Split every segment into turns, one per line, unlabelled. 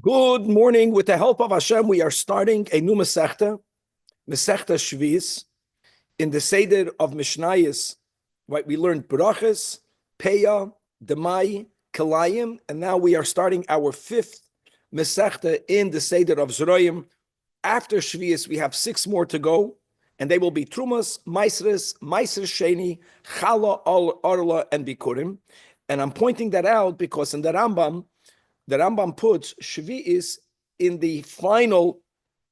Good morning. With the help of Hashem, we are starting a new Masechta, Masechta Shvis, in the Seder of Mishnayos. Right, we learned Brachas, Peah, Demai, Kalayim, and now we are starting our fifth Masechta in the Seder of Zroyim. After Shvis, we have six more to go, and they will be Trumas, Maisres, Maiser Sheni, Chala, Orla, and Bikurim. And I'm pointing that out because in the Rambam puts Shvi'is in the final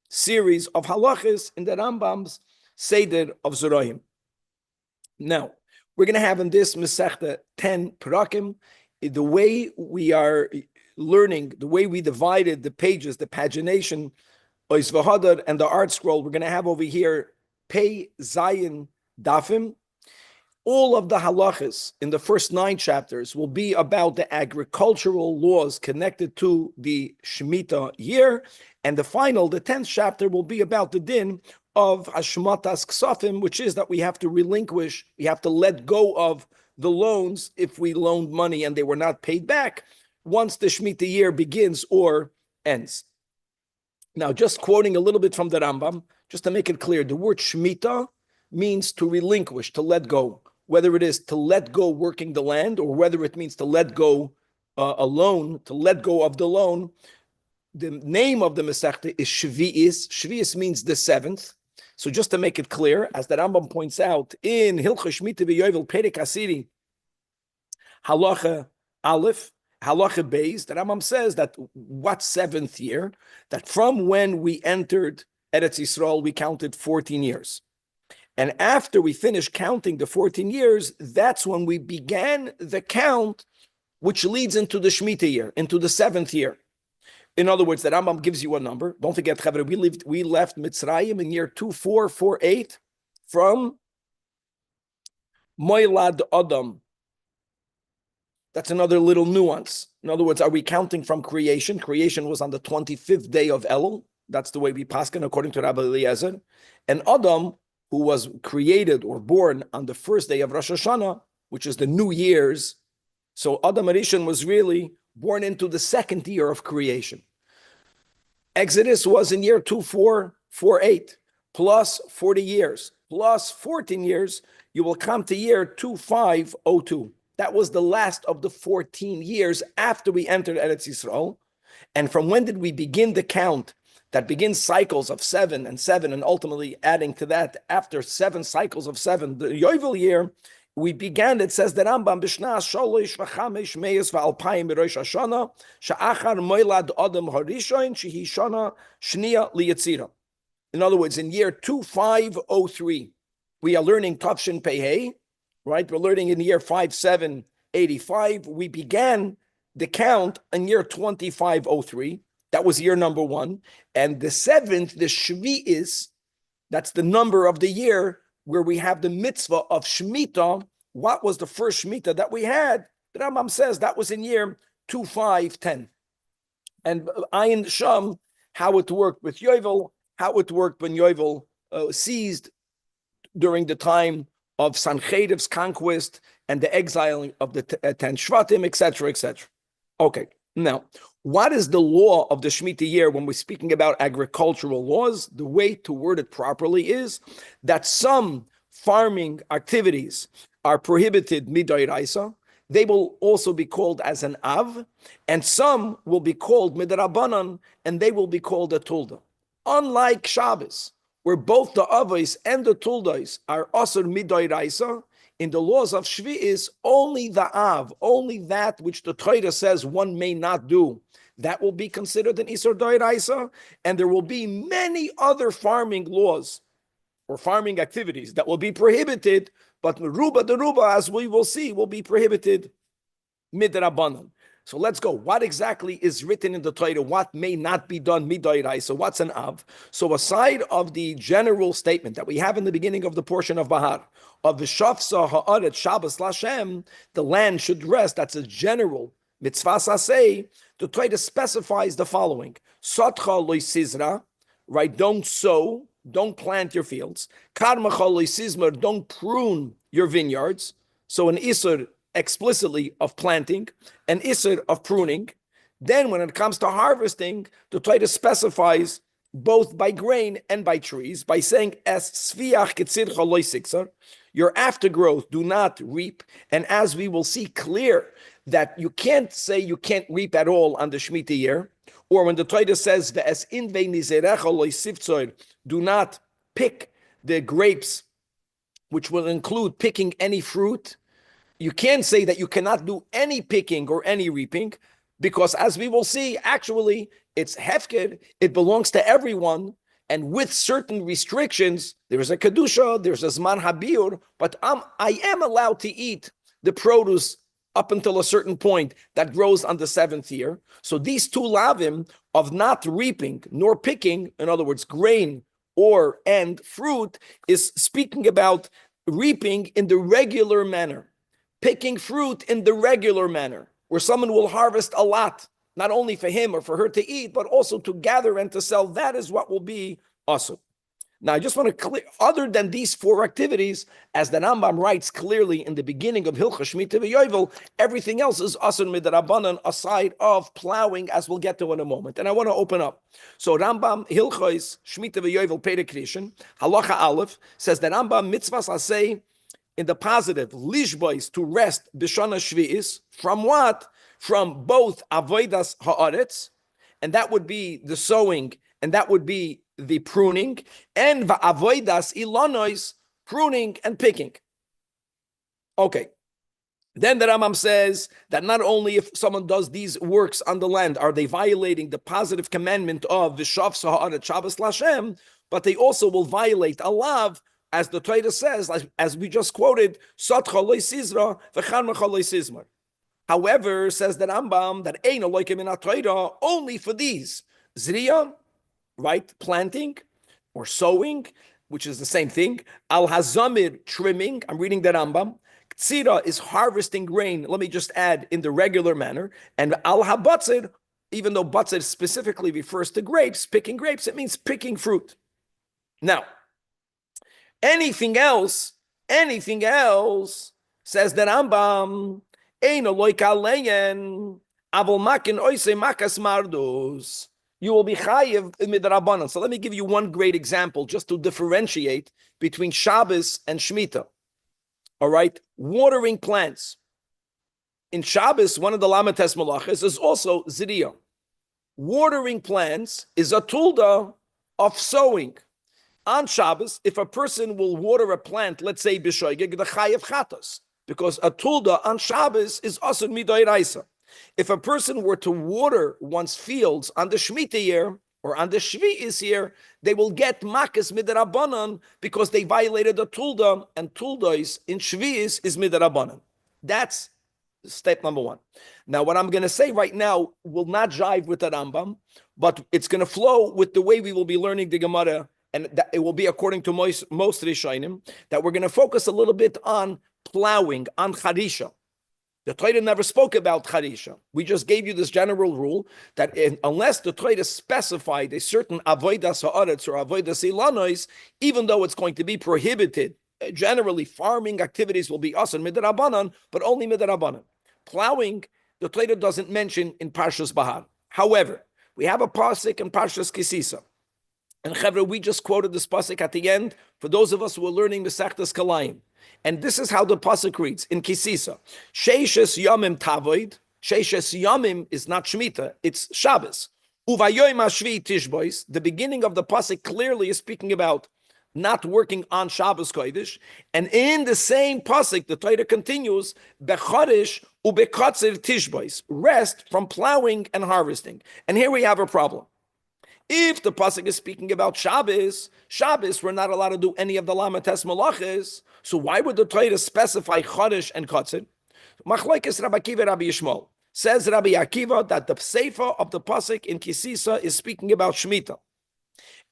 series of halachas in the Rambam's Seder of Zoroim. Now, we're going to have in this Masechta 10 parakim. The way we are learning, the way we divided the pages, the pagination, Ois V'Hadar, and the art scroll, we're going to have over here Pei Zayin Dafim. All of the halachas in the first 9 chapters will be about the agricultural laws connected to the Shemitah year. And the final, the 10th chapter, will be about the din of Hashmatas Ksafim, which is that we have to relinquish, we have to let go of the loans if we loaned money and they were not paid back once the Shemitah year begins or ends. Now, just quoting a little bit from the Rambam, just to make it clear, the word Shemitah means to relinquish, to let go. Whether it is to let go working the land or whether it means to let go a loan, to let go of the loan. The name of the Masechta is Shvi'is. Shvi'is means the 7th. So just to make it clear, as the Rambam points out in Hilchos Shemitah v'Yovel Perek Asiri, Halacha Aleph, Halacha Beis, the Rambam says that what 7th year? That from when we entered Eretz Yisrael, we counted 14 years. And after we finished counting the 14 years, that's when we began the count, which leads into the Shemitah year, into the 7th year. In other words, the Rambam gives you a number. Don't forget, Chavre, we left Mitzrayim in year 2448 from Moilad Adam. That's another little nuance. In other words, are we counting from creation? Creation was on the 25th day of Elul. That's the way we paskin according to Rabbi Eliezer. And Adam, who was created or born on the first day of Rosh Hashanah, which is the New Year's. So Adam Rishon was really born into the 2nd year of creation. Exodus was in year 2448, plus 40 years, plus 14 years, you will come to year 2502. That was the last of the 14 years after we entered Eretz Yisrael. And from when did we begin the count that begins cycles of 7 and 7, and ultimately adding to that, after 7 cycles of 7, the Yovel year, we began, it says the Rambam, B'shnas sholosh v'chamesh meyes v'alpayim b'rosh Hashanah, sha'achar moilad adam harishon, shehi shana shniya liyitzira. In other words, in year 2503, we are learning Tafshin Pehei, right? We're learning in the year 5785. We began the count in year 2503. That was year number 1. And the 7th, the Shvi'is, that's the number of the year where we have the mitzvah of Shemitah. What was the first Shemitah that we had? The Rambam says that was in year 2510. And Ayin Sham, how it worked with Yovel, how it worked when Yovel seized during the time of Sanchediv's conquest and the exiling of the 10 Shvatim, etc., etc. Okay, now, what is the law of the Shemitah year when we're speaking about agricultural laws? The way to word it properly is that some farming activities are prohibited midoraisa. They will also be called as an av, and some will be called midrabanan, and they will be called a tulda. Unlike Shabbos, where both the avos and the tuldas are asur midoraisa, in the laws of Shvi'is, only the av, only that which the Torah says one may not do, that will be considered an Isur Doiraisa, and there will be many other farming laws or farming activities that will be prohibited, but Ruba de Ruba, as we will see, will be prohibited midrabanan. So let's go. What exactly is written in the Torah? What may not be done midoraisa? What's an av? So aside of the general statement that we have in the beginning of the portion of Bahar, of the Shafsa Ha'aret Shabbos Lashem, the land should rest. That's a general mitzvah saseh. The Torah specifies the following: Sotcha loisizra, right? Don't sow, don't plant your fields. Karmacha loisizmer, don't prune your vineyards. So an isur explicitly of planting, an isur of pruning. Then when it comes to harvesting, the Torah specifies both by grain and by trees by saying, "As sviach ketzircha loy siksar," your aftergrowth do not reap. And as we will see clear that you can't say you can't reap at all on the Shemitah year, or when the Torah says, "Ve'es invei nizerecha loy sivtzor," do not pick the grapes, which will include picking any fruit. You can't say that you cannot do any picking or any reaping, because as we will see, actually, it's hefker, it belongs to everyone, and with certain restrictions, there's a kedusha, there's a zman habir, but I am allowed to eat the produce up until a certain point that grows on the 7th year. So these two lavim of not reaping nor picking, in other words, grain and fruit, is speaking about reaping in the regular manner, picking fruit in the regular manner, where someone will harvest a lot, not only for him or for her to eat, but also to gather and to sell. That is what will be awesome. Now, I just want to clear, other than these 4 activities, as the Rambam writes clearly in the beginning of Hilchah Shemitah v'Yovel, everything else is asur midrabanan, aside of plowing, as we'll get to in a moment. And I want to open up. So Rambam, Hilchos Shemitah v'Yovel Perek Rishon, Halacha Aleph, says that Rambam mitzvahs asay in the positive, lishbois, to rest b'shana shvi'is, from what? From both avodas haaretz, and that would be the sowing, and that would be the pruning, and va'avodas ilonois, pruning and picking. Okay. Then the Rambam says that not only if someone does these works on the land are they violating the positive commandment of v'shav sa'aret Shabbos Lashem, but they also will violate a lav, as the Torah says, as we just quoted, Satcha loy sizra v'chanmacha loy sizmar. However, says the Rambam, that ein aloikim in Torah only for these zriya, right, planting or sowing, which is the same thing. Al hazamir, trimming. I'm reading the Rambam. Ktsira is harvesting grain. Let me just add, in the regular manner. And al habatzir, even though batzir specifically refers to grapes, picking grapes, it means picking fruit. Now, anything else, says the Rambam, ein aloik aleyen, avol makin oise makas mardos. You will be chayiv midrabanan. So let me give you one great example just to differentiate between Shabbos and Shemitah. All right, watering plants. In Shabbos, one of the lamates malachas is also ziriyah. Watering plants is a tulda of sowing. On Shabbos, if a person will water a plant, let's say b'shoigeg, the chayiv chatos, because a tulda on Shabbos is asur midoiraisa. If a person were to water one's fields on the Shemitah year or on the Shvi'is year, they will get makas midrabanan because they violated the tulda, and tuldas in Shvi'is is midrabanan. That's step number 1. Now, what I'm going to say right now will not jive with the Rambam, but it's going to flow with the way we will be learning the Gemara, and that it will be according to most Rishonim, that we're going to focus a little bit on plowing, on charisha. The Torah never spoke about charisha. We just gave you this general rule that unless the Torah specified a certain avodas haaretz or avodas ilanois, even though it's going to be prohibited, generally farming activities will be asur midrabanan, but only midrabanan. Plowing, the Torah doesn't mention in Parshas Bahar. However, we have a pasuk in Parshas Kisisa. And Chevra, we just quoted this pasuk at the end for those of us who are learning Masechtas Kalayim. And this is how the pasuk reads in Kisisa. Sheishes yamim tavoid. Sheishes yamim is not Shemitah, it's Shabbos. Uvayoyim hashvi tishbois. The beginning of the pasuk clearly is speaking about not working on Shabbos Kodesh. And in the same pasuk, the Torah continues, Becharish ubekatzer tishbois. Rest from plowing and harvesting. And here we have a problem. If the pasuk is speaking about Shabbos, we're not allowed to do any of the lamates malachas. So why would the Torah specify Chodesh and Katzir? Machlokes Rabbi Akiva, Rabbi Yishmael. Says Rabbi Akiva that the sefer of the pasuk in Kisisa is speaking about Shemitah,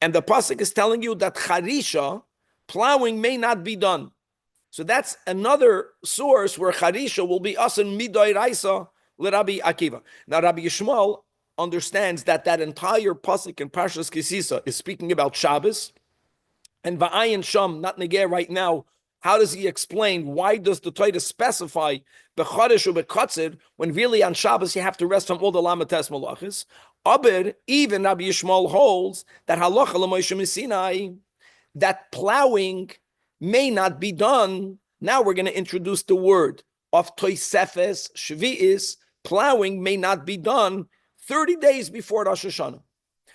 and the pasuk is telling you that Charisha, plowing, may not be done. So that's another source where Charisha will be asan midoy raisa l'Rabbi Akiva. Now Rabbi Yishmael understands that entire pasuk in Parshas Kisisa is speaking about Shabbos, and Va'ayin Sham, not negeh right now, How does he explain? Why does the Torah specify bechodesh or bekatzir when really on Shabbos you have to rest from all the lamates malachis? Aber even Rabbi Yishmael holds that halacha l'Moshe Sinai, that plowing may not be done. Now we're going to introduce the word of toisefes shvi'is. Plowing may not be done 30 days before Rosh Hashanah,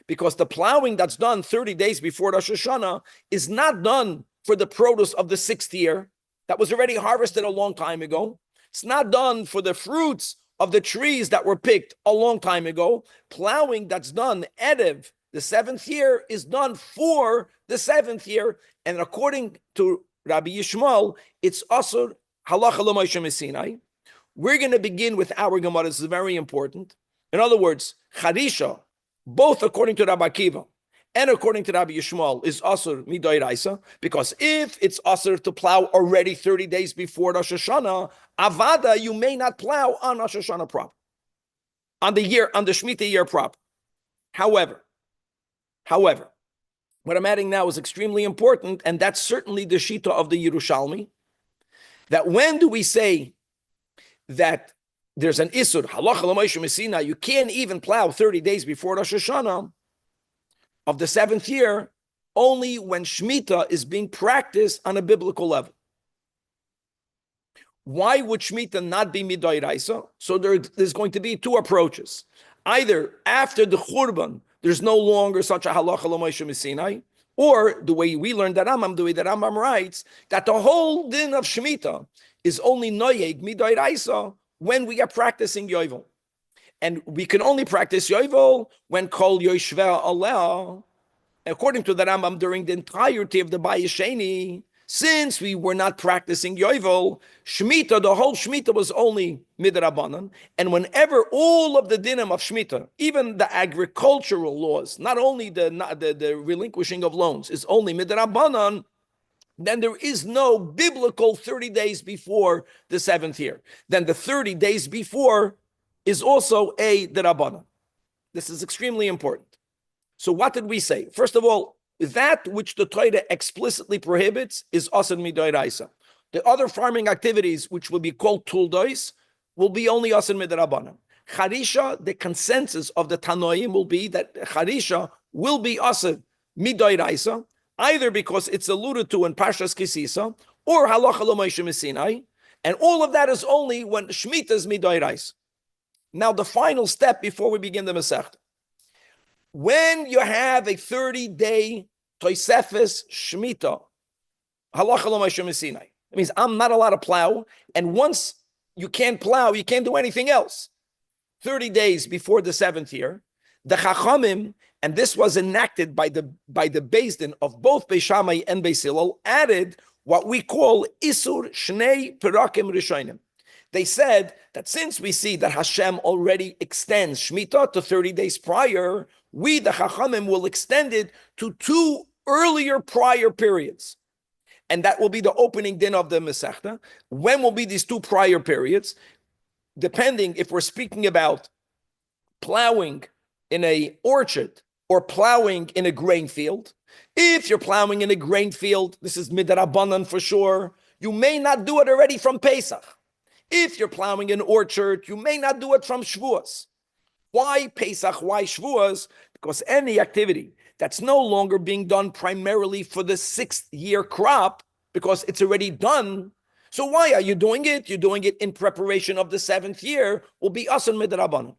because the plowing that's done 30 days before Rosh Hashanah is not done for the produce of the 6th year that was already harvested a long time ago. It's not done for the fruits of the trees that were picked a long time ago. Plowing that's done erev the 7th year is done for the 7th year, and according to Rabbi Yishmael, it's also halacha l'Moshe Sinai. We're going to begin with our Gemara. This is very important. In other words, charisha, both according to Rabbi Akiva and according to Rabbi Yishmael, is asur midoraisa, because if it's asur to plow already 30 days before Rosh Hashanah, avada, you may not plow on Rosh Hashanah proper, on the Shemitah year proper. However, what I'm adding now is extremely important, and that's certainly the shita of the Yerushalmi, that when do we say that there's an isur, halacha l'Moshe Sinai, you can't even plow 30 days before Rosh Hashanah of the 7th year, only when Shemitah is being practiced on a biblical level. Why would Shemitah not be midoraisa? So there's going to be two approaches. Either after the Churban, there's no longer such a halacha l'Moshe Sinai, or the way we learned the way the Rambam writes, that the whole din of Shemitah is only noyeg midoraisa when we are practicing yovel. And we can only practice yovel when kol yoshveh aleh, according to the Rambam, during the entirety of the Bayis Sheni. Since we were not practicing yovel, Shemitah, the whole Shemitah was only midrabanan. And whenever all of the dinim of Shemitah, even the agricultural laws, not only the relinquishing of loans, is only midrabanan, then there is no biblical 30 days before the 7th year. Then the 30 days before is also a derabbanan. This is extremely important. So what did we say? First of all, that which the Torah explicitly prohibits is asad midoraisa. The other farming activities, which will be called tuldois, will be only asad midrabanan. Charisha, the consensus of the Tanoim will be that charisha will be asad midoraisa, either because it's alluded to in Parshas Kisisa or halacha l'Moshe Sinai, and all of that is only when Shemitah is midoraisa. Now, the final step before we begin the Masechta. When you have a 30-day Tosefes Shemitah, halacha l'Moshe Sinai, it means I'm not allowed to plow, and once you can't plow, you can't do anything else. 30 days before the 7th year, the Chachamim, and this was enacted by the Beis Din of both Beis Shammai and Beis Hillel, added what we call Isur Shnei Perakim Rishonim. They said that since we see that Hashem already extends Shemitah to 30 days prior, we, the Chachamim, will extend it to 2 earlier prior periods. And that will be the opening din of the Masechta. When will be these 2 prior periods? Depending if we're speaking about plowing in an orchard or plowing in a grain field. If you're plowing in a grain field, this is midrabanan for sure, you may not do it already from Pesach. If you're plowing an orchard, you may not do it from Shavuos. Why Pesach? Why Shavuos? Because any activity that's no longer being done primarily for the 6th year crop, because it's already done. So why are you doing it? You're doing it in preparation of the 7th year, will be asan midrabanan.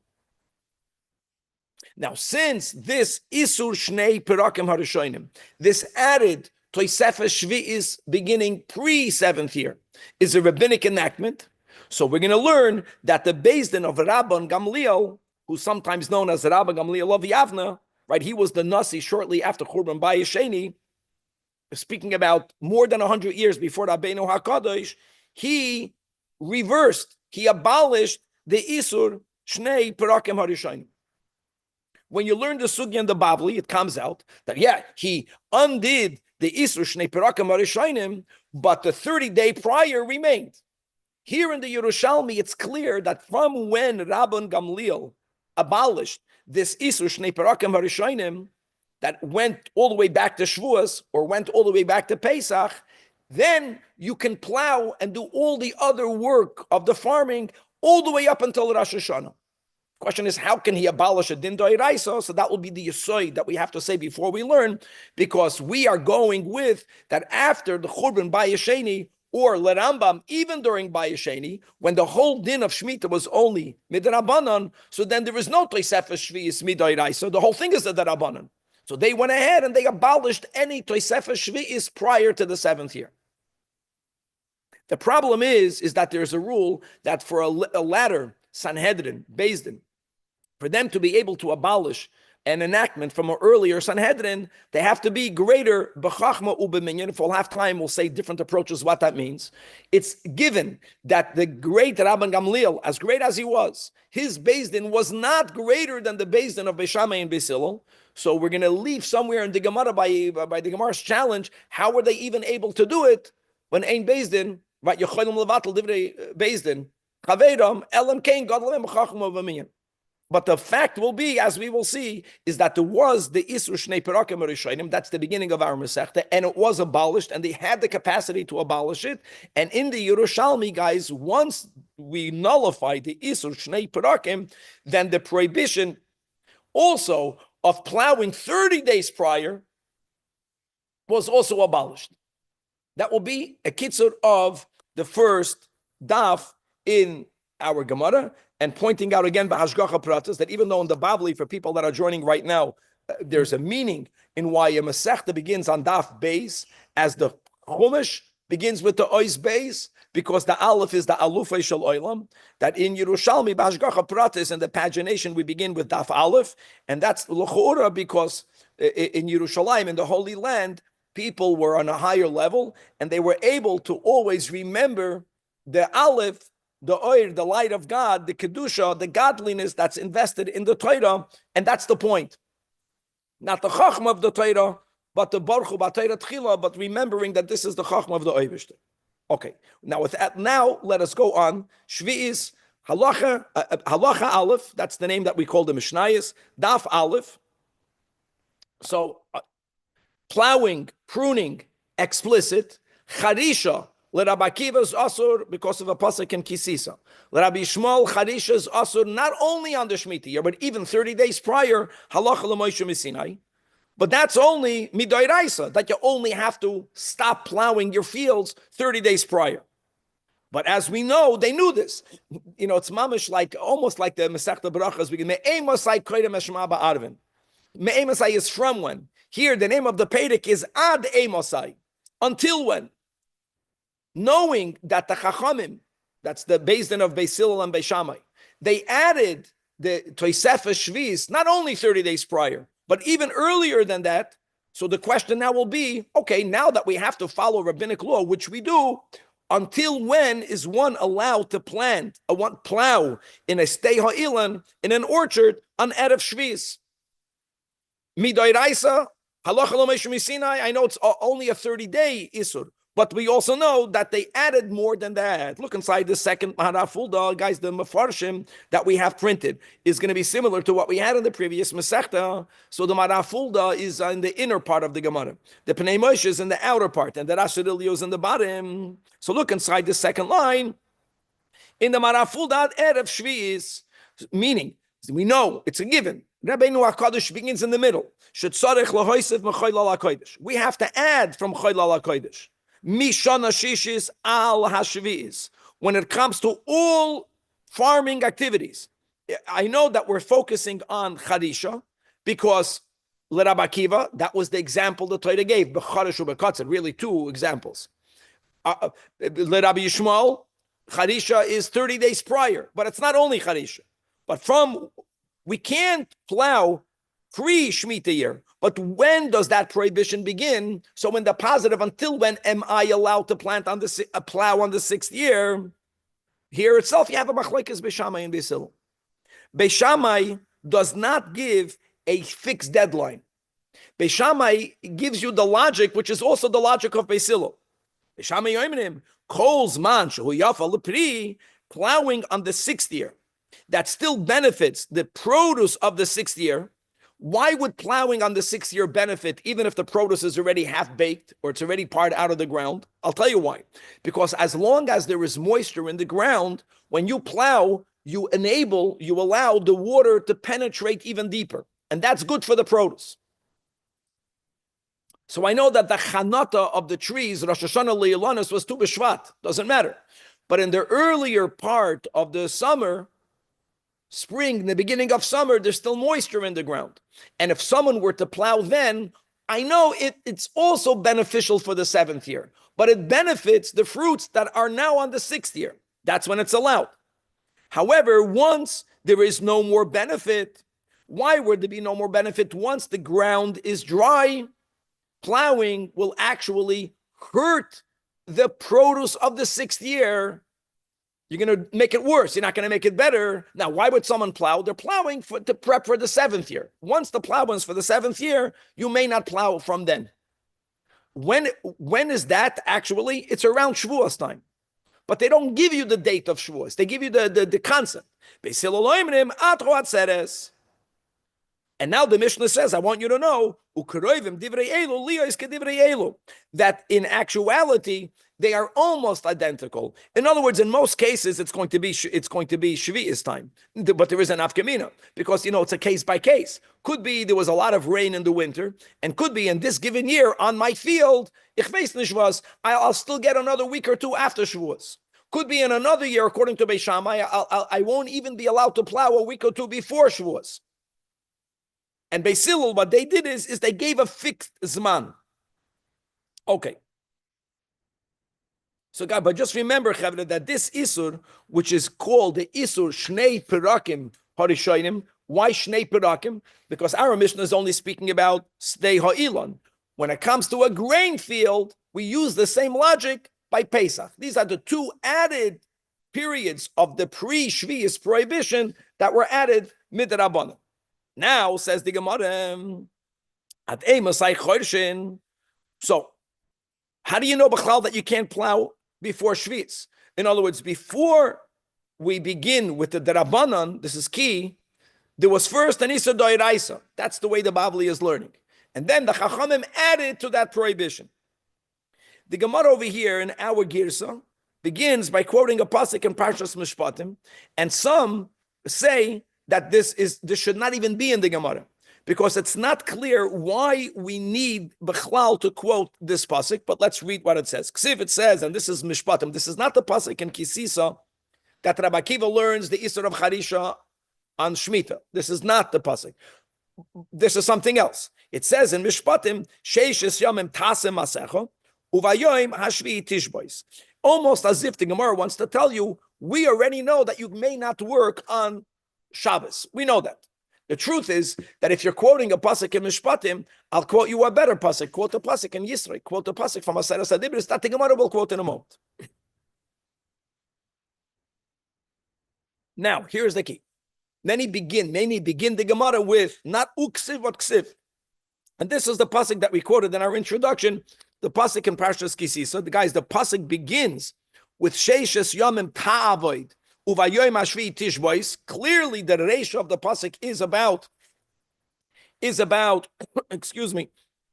Now, since this Isur Shnei Perakim Harishonim, this added Tosefes Shvi'is beginning pre-7th year, is a rabbinic enactment, so we're going to learn that the Beis Din of Rabbi Gamliel, who's sometimes known as Rabbi Gamliel of Yavna, right? He was the Nasi shortly after Churban Bayis Sheni, speaking about more than 100 years before Rabbeinu HaKadosh. He reversed, he abolished the Isur Shnei Perakim Harishonim. When you learn the Sugya and the Bavli, it comes out that, he undid the Isur Shnei Perakim Harishonim, but the 30-day prior remained. Here in the Yerushalmi, it's clear that from when Rabban Gamliel abolished this Isur Shnei Perakim Harishonim, that went all the way back to Shavuos or went all the way back to Pesach, then you can plow and do all the other work of the farming all the way up until Rosh Hashanah. Question is, how can he abolish a din d'oraisa? So that will be the yisoid that we have to say before we learn, because we are going with that after the Churban Bayesheni or Lerambam, even during Bayesheni, when the whole din of Shemitah was only midrabanan, so then there is no Tosefes Shvi'is midoraisa. The whole thing is the darabanan. So they went ahead and they abolished any Tosefes Shvi'is prior to the 7th year. The problem is that there's a rule that for a latter Sanhedrin, Beis Din, for them to be able to abolish an enactment from an earlier Sanhedrin, they have to be greater b'chachma u'b'minyan. If we'll have time, we'll say different approaches what that means. It's given that the great Rabban Gamliel, as great as he was, his Beis Din was not greater than the Beis Din of Beis Shammai and Beis Hillel. So we're going to leave somewhere in the Gemara by the Gemara's challenge. How were they even able to do it when Ein Beis Din, right? Yecholim levatel divrei Beis Din, chaveram elam kein gadolem b'chachma u'b'minyan. But the fact will be, as we will see, is that there was the Isur Shnei Perakim Rishonim. That's the beginning of our Masechta, and it was abolished, and they had the capacity to abolish it. And in the Yerushalmi, guys, once we nullify the Isur Shnei Perakim, then the prohibition also of plowing 30 days prior was also abolished. That will be a kitzur of the first daf in our Gemara, and pointing out again b'hashgacha pratis that even though in the Bavli, for people that are joining right now, there's a meaning in why a Masechta begins on daf beis, as the Chumash begins with the ois beis, because the aleph is the alufay shel oilam. That in Yerushalmi b'hashgacha pratis and the pagination we begin with daf aleph, and that's l'chora because in Yerushalayim, in the Holy Land, people were on a higher level and they were able to always remember the aleph, the oir, the light of God, the kedusha, the godliness that's invested in the Torah, and that's the point. Not the chachma of the Torah, but the baruch hu b'Torah tchila, but remembering that this is the chachma of the Eibishter. Okay, now with that, now let us go on. Shvi'is halacha aleph. That's the name that we call the Mishnayos. Daf aleph. So plowing, pruning, explicit. Charisha. Rabbi Akiva's asur because of a pasuk in Kisisa. Rabbi Shmuel Charisha's asur not only on the Shemitah year, but even 30 days prior. Halacha l'Moshe Misinai. But that's only midoraisa, that you only have to stop plowing your fields 30 days prior. But as we know, they knew this. You know, it's mamish like almost like the Masechta Berachos. We can me'emasai koydem eshma ba'arvin. Me'emasai is from when. Here, the name of the Perek is ad emasai. Until when? Knowing that the Chachamim, that's the Beis Din of Beis Hillel and Beis Shammai, they added the Tosefes Shvi'is not only 30 days prior, but even earlier than that. So the question now will be, okay, now that we have to follow rabbinic law, which we do, until when is one allowed to plow in a stei ha'ilan, in an orchard, on Erev Shvi'is? Midoraisa, halacha lo Moshe Misinai, I know it's only a 30-day isur, but we also know that they added more than that. Look inside the second Maharafulda, guys, the Mefarshim that we have printed is going to be similar to what we had in the previous Masechta. So the Maharafulda is in the inner part of the Gemara. The Pnei Moshe is in the outer part, and the Rashidilio is in the bottom. So look inside the second line. In the Maharafulda, Erev Shvi'is, meaning, we know it's a given. Rabbeinu HaKadosh begins in the middle. We have to add from Choylal HaKodesh. Mishana Shishis al Hashvi'is. When it comes to all farming activities, I know that we're focusing on Charisha because Rabbi Akiva, that was the example the Torah gave. B'charish u'b'katzir, really two examples. Rabbi Yishmael, Charisha is 30 days prior, but it's not only Charisha. But we can't plow pre-Shemitah year. But when does that prohibition begin? So when the positive, until when am I allowed to plow on the 6th year? Here itself, you have a machlekes Beis Shammai and Beis Hillel. Beis Shammai does not give a fixed deadline. Beis Shammai gives you the logic, which is also the logic of Beis Hillel. Beis Shammai yoimrim kol zman shehu yafa lepri, plowing on the 6th year. That still benefits the produce of the 6th year. Why would plowing on the 6th year benefit, even if the produce is already half-baked or it's already part out of the ground? I'll tell you why. Because as long as there is moisture in the ground, when you plow, you allow the water to penetrate even deeper. And that's good for the produce. So I know that the chanata of the trees, Rosh Hashanah Le'ilanis, was Tu B'Shvat. Doesn't matter. But in the earlier part of the summer, spring, in the beginning of summer, there's still moisture in the ground. And if someone were to plow then, I know it's also beneficial for the 7th year, but it benefits the fruits that are now on the 6th year. That's when it's allowed. However, once there is no more benefit, why would there be no more benefit? Once the ground is dry, plowing will actually hurt the produce of the 6th year. You're going to make it worse. You're not going to make it better. Now, why would someone plow? They're plowing to prep for the 7th year. Once the plow is for the 7th year, you may not plow from then. When is that actually? It's around Shavuos time. But they don't give you the date of Shavuos. They give you the concept. And now the Mishnah says, I want you to know that in actuality, they are almost identical. In other words, in most cases, it's going to be Shvi'is time, but there is an Afkamina because it's a case by case. Could be there was a lot of rain in the winter, and could be in this given year on my field, I'll still get another week or two after Shavuos. Could be in another year, according to Beis Shammai, I won't even be allowed to plow a week or two before Shavuos. And Beis Hillel, what they did is they gave a fixed zman. Okay. So, God, but just remember, Chavre, that this Isur, which is called the Isur Shnei Perakim Harishonim, why Shnei Perakim? Because our Mishnah is only speaking about Sdei Ha'ilon. When it comes to a grain field, we use the same logic by Pesach. These are the two added periods of the pre-Shvi'is prohibition that were added mid-Rabbanan. Now, says the Gemara, at Emasai Chorshin. So, how do you know, B'chlal, that you can't plow before Shvitz? In other words, before we begin with the Derabanan, this is key, there was first an Isur Doiraisa. That's the way the Bavli is learning. And then the Chachamim added to that prohibition. The Gemara over here in our Girsa begins by quoting a pasuk in Parshas Mishpatim, and some say that this should not even be in the Gemara, because it's not clear why we need Bechlal to quote this pasuk. But let's read what it says. Ksiv, it says, and this is Mishpatim. This is not the pasuk in Kisisa that Rabbi Akiva learns the Isur of Charisha on Shemitah. This is not the pasuk. This is something else. It says in Mishpatim, Sheishes Yomim Tasem Masecho Uvayoim Hashvi Tishbois. Almost as if the Gemara wants to tell you, we already know that you may not work on Shabbos. We know that. The truth is that if you're quoting a pasuk in Mishpatim, I'll quote you a better pasuk. Quote a pasuk in Yisrei. Quote a pasuk from Aseres Adibris that the Gemara will quote in a moment. Now, here's the key. Many begin the Gemara with not uksiv, but ksiv. And this is the pasuk that we quoted in our introduction, the pasuk in Parshas Kisisa. The guys, the pasuk begins with Sheishes Yomim Ta'avoid. Uvayoim Hashvi Tishbois. Clearly, the ratio of the pasuk is about, excuse me,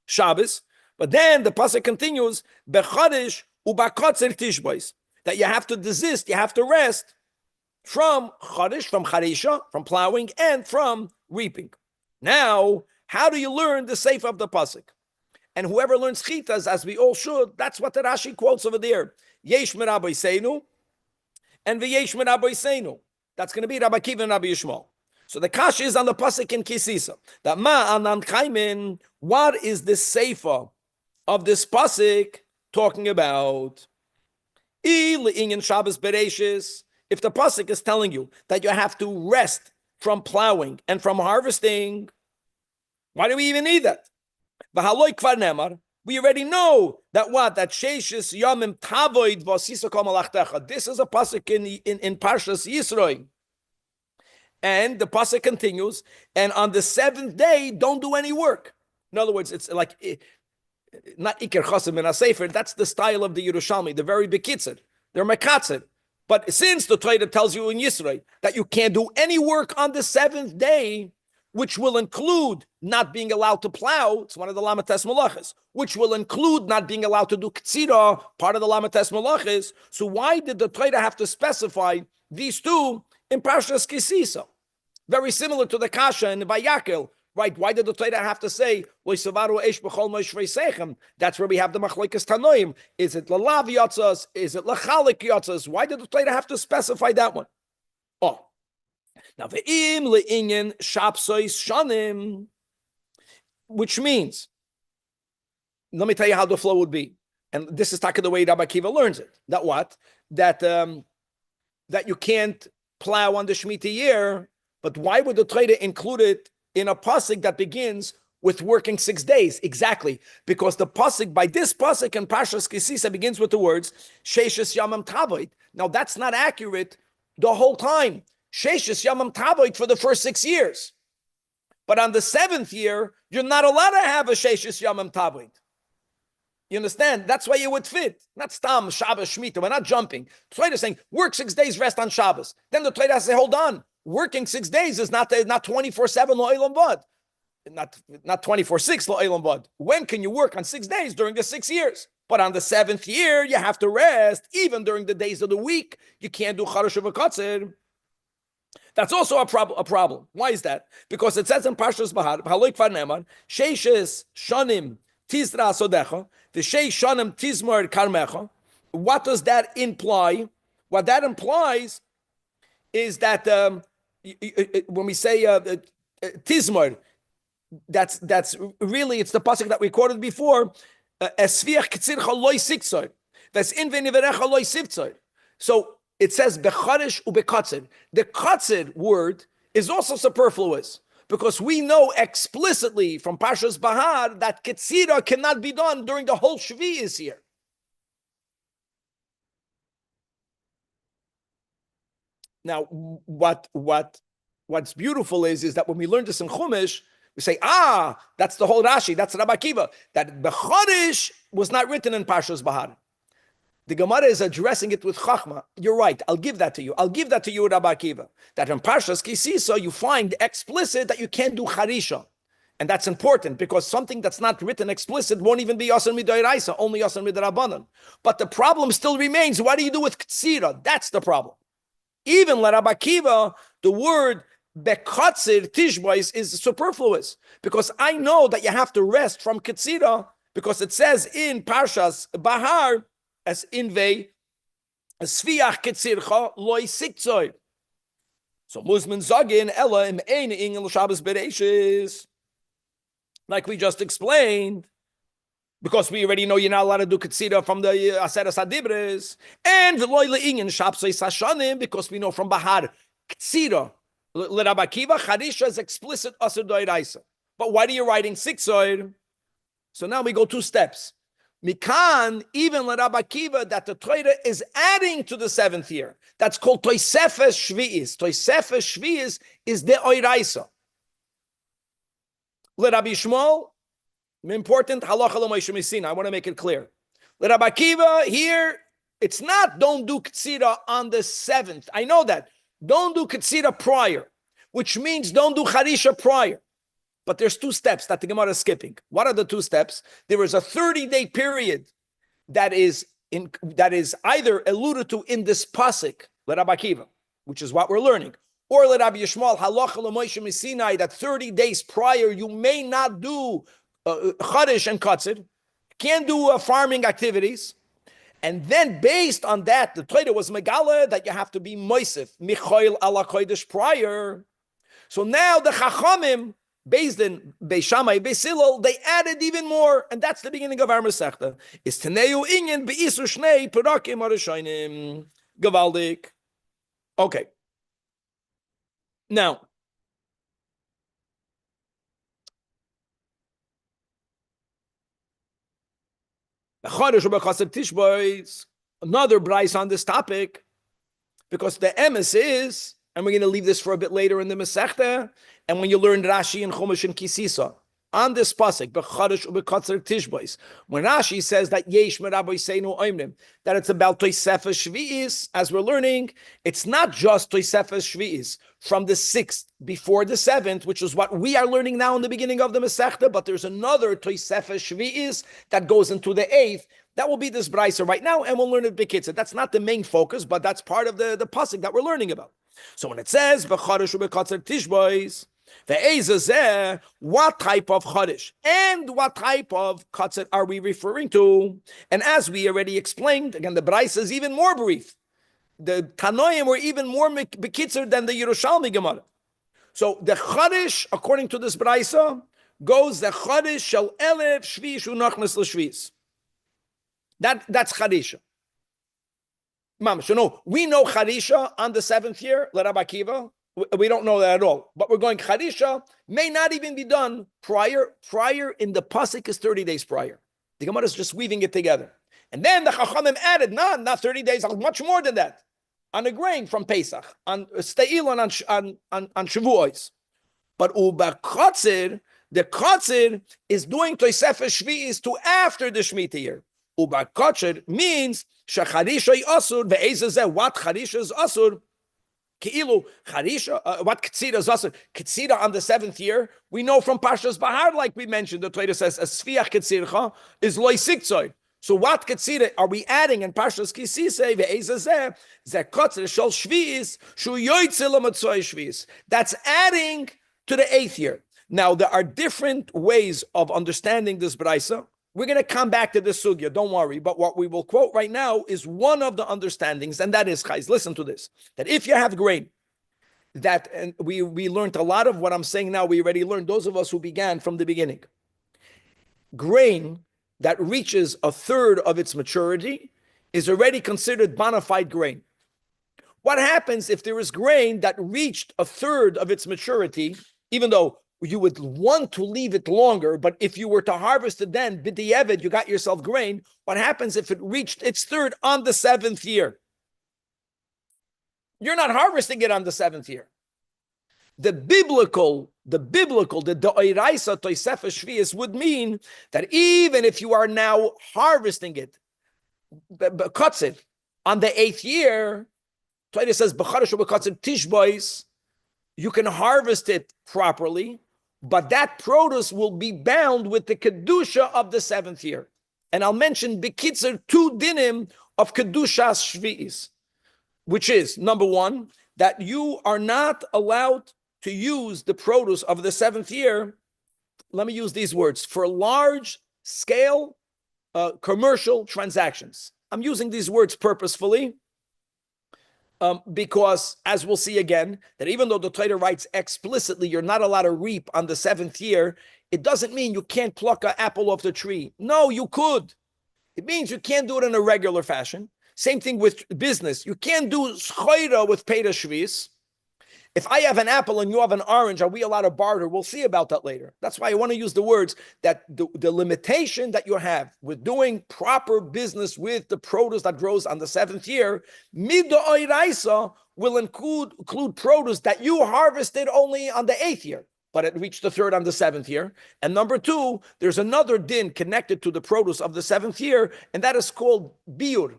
Shabbos. But then the pasuk continues, Bechadish Ubakotzer Tishbois, that you have to desist, you have to rest from Chadish, from Charisha, from plowing, and from reaping. Now, how do you learn the seif of the pasuk? And whoever learns chitas, as we all should, that's what the Rashi quotes over there. Yesh Merabbi Seinu, and v'yesh min Rabbi Seinu. That's going to be Rabbi Akiva and Rabbi Yishmael. So the kash is on the pasuk in Kisisa. That ma anan chaimin. What is the seifa of this pasuk talking about? In Shabbos Bereshis. If the pasuk is telling you that you have to rest from plowing and from harvesting, why do we even need that? V'haloi kvar nemar. We already know that that Sheishis Yomim Tavoid V'asisa Kol Malachtecha. This is a pasuk in Parshas Yisroi. And the pasuk continues, and on the 7th day, don't do any work. In other words, it's like, not Iker Chosim in a Sefer, that's the style of the Yerushalmi, the very Bekitzer. They're Mekatzer. But since the Torah tells you in Yisroi that you can't do any work on the 7th day, which will include not being allowed to plow. It's one of the Lamates Malachas, which will include not being allowed to do Ktsira, part of the Lamates Malachas. So why did the Torah have to specify these two in Parshas Kisisa? Very similar to the Kasha in Vayakel, right? Why did the Torah have to say, that's where we have the Machlokes Tanoim. Is it Lalav Yotzas? Is it Lachalik Yotzas? Why did the Torah have to specify that one? Oh. Now, ve'im le'inyan shapsois shanim, which means, let me tell you how the flow would be. And this is the way Rabbi Akiva learns it. That what? That you can't plow on the Shemitah year, but why would the Torah include it in a pasuk that begins with working 6 days? Exactly. Because the pasuk, by this pasuk in Parshas Kisisa, begins with the words, Sheishes Yamam Tavoid. Now, that's not accurate the whole time. Sheishes Yamam Tavoid for the first 6 years. But on the 7th year, you're not allowed to have a Sheishes Yamam Tavoid. You understand? That's why you would fit. Not Stam, Shabbos, Shemitah. We're not jumping. The Torah is saying, work 6 days, rest on Shabbos. Then the Torah has to say, hold on. Working 6 days is not 24/7 Lo'elam Vad. Not 24/6 Lo'elam Vad. When can you work on 6 days? During the 6 years. But on the 7th year, you have to rest. Even during the days of the week, you can't do Charosh V'Katzer. That's also a problem. Why is that? Because it says in Parshas Bahar, Haloik Farneman, Sheishes Shanim Tizra Sodecha, the Sheish Shanim Tizmor Karmecha. What does that imply? What that implies is that when we say Tizmor, that's really, it's the pasuk that we quoted before. Esviach K'tzircha Loi Siktzor, Ves In V'Niverecha Loi Sivtzor. So it says becharish ubekatzer. The katzer word is also superfluous because we know explicitly from Parshas Bahar that ketzira cannot be done during the whole Shvi'is here. Now, what's beautiful is that when we learn this in Chumash, we say, that's the whole Rashi, that's Rabbi Akiva, that becharish was not written in Parshas Bahar. The Gemara is addressing it with Chachma. You're right. I'll give that to you. I'll give that to you, Rabbi Akiva. That in Parshas Kisisa, you find explicit that you can't do Harisha. And that's important because something that's not written explicit won't even be Yasser Midoiraisa, only Yasser Midarabanan. But the problem still remains. What do you do with Ktsira? That's the problem. Even Rabbi Akiva, the word Bekatzir Tishbois is superfluous because I know that you have to rest from Ktsira because it says in Parshas Bahar, as invei, sviach ketzircha loy siktzoy. So Musman zagin ella im ein ingel Shabbos bereishis, like we just explained, because we already know you're not allowed to do ketzira from the Aseres Hadibres, and v'loy leingen shapsei sashanim, because we know from Bahar ketzira l'Rabbi Akiva charisha is explicit asur doiraisa. But why are you writing siktzoy? So now we go 2 steps. Mikan, even Rabbi Akiva, that the Torah is adding to the 7th year. That's called Toisefes Shvi'is. Toisefes Shvi'is is the Oiraisa. Rabbi Shmuel, important, halacha l'Moshe Messina. I want to make it clear. Rabbi Akiva, here, it's not don't do Ktsira on the 7th. I know that. Don't do Ktsira prior, which means don't do Harisha prior. But there's 2 steps that the Gemara is skipping. What are the 2 steps? There is a 30-day period that is either alluded to in this pasuk, Rabbi Akiva, which is what we're learning, or Rabbi Yishmael, halacha l'Moshe Missinai, that 30 days prior you may not do chadish and katzir, can't do farming activities, and then based on that, the Torah was megala that you have to be moisef michoil ala kodesh prior. So now the Chachamim, based in Beis Shammai, Beis Hillel, they added even more, and that's the beginning of our Masechta. Is Teneu Inyan Beisu Shnei Perakim Arishainim Gavaldik. Okay. Now, another bryce on this topic, because the emes is, and we're going to leave this for a bit later in the Masechta, and when you learn Rashi and Chumash and Kisisa, on this pasuk, b'chadash u'b'katzer tishbois, when Rashi says that yesh merabbi seinu oimrim, that it's about Tosefes Shvi'is, as we're learning, it's not just Tosefes Shvi'is from the 6th before the 7th, which is what we are learning now in the beginning of the Masechta, but there's another Tosefes Shvi'is that goes into the 8th. That will be this brisa right now, and we'll learn it b'kitzur. That's not the main focus, but that's part of the pasuk that we're learning about. So when it says b'chadash u'b'katzer tishbois, what type of chadash and what type of katzer are we referring to? And as we already explained, again, the brisa is even more brief. The Tanoim were even more bekitzer than the Yerushalmi Gemara. So the chadash, according to this brisa, goes the chadash shel elef shvish unachnas l'shvish. That's chadisha. Mamash, no, we know chadisha on the 7th year, Rabbi Akiva. We don't know that at all. But we're going chadisha may not even be done prior in the pasuk is 30 days prior. The Gemara is just weaving it together. And then the Chachamim added, not 30 days, much more than that, on a grain from Pesach, on Ste'ilon, on Shavuos. But Uba Katzir, the Katzir is doing Tosefes Shvi'is to after the Shemitah year. Uba Katzir means Shachadisha Asur, ve'ezazeh, what Chadisha is Asur, Ki'ilu Charisha, what Ketzira is also Ketzira on the 7th year. We know from Parshas Bahar, like we mentioned, the Torah says, "Asfiach Ketzircha is loy siktzoi." So what Ketzira are we adding in Parshas Kisisei ve'ezazeh zekotzer shel shvi'is shu yoytze l'matzoy shvi'is? That's adding to the 8th year. Now there are different ways of understanding this brisa. We're going to come back to this sugya, don't worry. But what we will quote right now is one of the understandings, and that is, guys, listen to this, that if you have grain, and we learned a lot of what I'm saying now, we already learned, those of us who began from the beginning. Grain that reaches a third of its maturity is already considered bona fide grain. What happens if there is grain that reached a third of its maturity, even though you would want to leave it longer, but if you were to harvest it then, b'di'evet, you got yourself grain. What happens if it reached its third on the 7th year? You're not harvesting it on the 7th year. The biblical, the Doiraisa Tosefes Shvi'is would mean that even if you are now harvesting it, cuts it on the 8th year, Torah says, b'chadash u'b'katzer tishbois, you can harvest it properly, but that produce will be bound with the kedusha of the 7th year. And I'll mention b'kitzur 2 dinim of kedushas shvi'is, which is, number 1, that you are not allowed to use the produce of the 7th year, let me use these words, for large scale commercial transactions. I'm using these words purposefully, because, as we'll see again, that even though the Torah writes explicitly you're not allowed to reap on the 7th year, it doesn't mean you can't pluck an apple off the tree. No, you could. It means you can't do it in a regular fashion. Same thing with business. You can't do schoira with Peta Shvis. If I have an apple and you have an orange, are we allowed to barter? We'll see about that later. That's why I want to use the words that the limitation that you have with doing proper business with the produce that grows on the 7th year, mid'oiraisa will include produce that you harvested only on the 8th year, but it reached the 3rd on the 7th year. And number 2, there's another din connected to the produce of the 7th year, and that is called biur.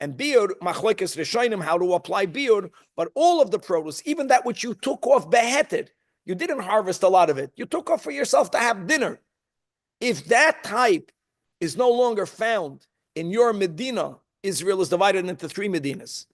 And biur, machlekes rishonim, how to apply biur, but all of the produce, even that which you took off beheted, you didn't harvest a lot of it. You took off for yourself to have dinner. If that type is no longer found in your Medina, Israel is divided into 3 Medinas.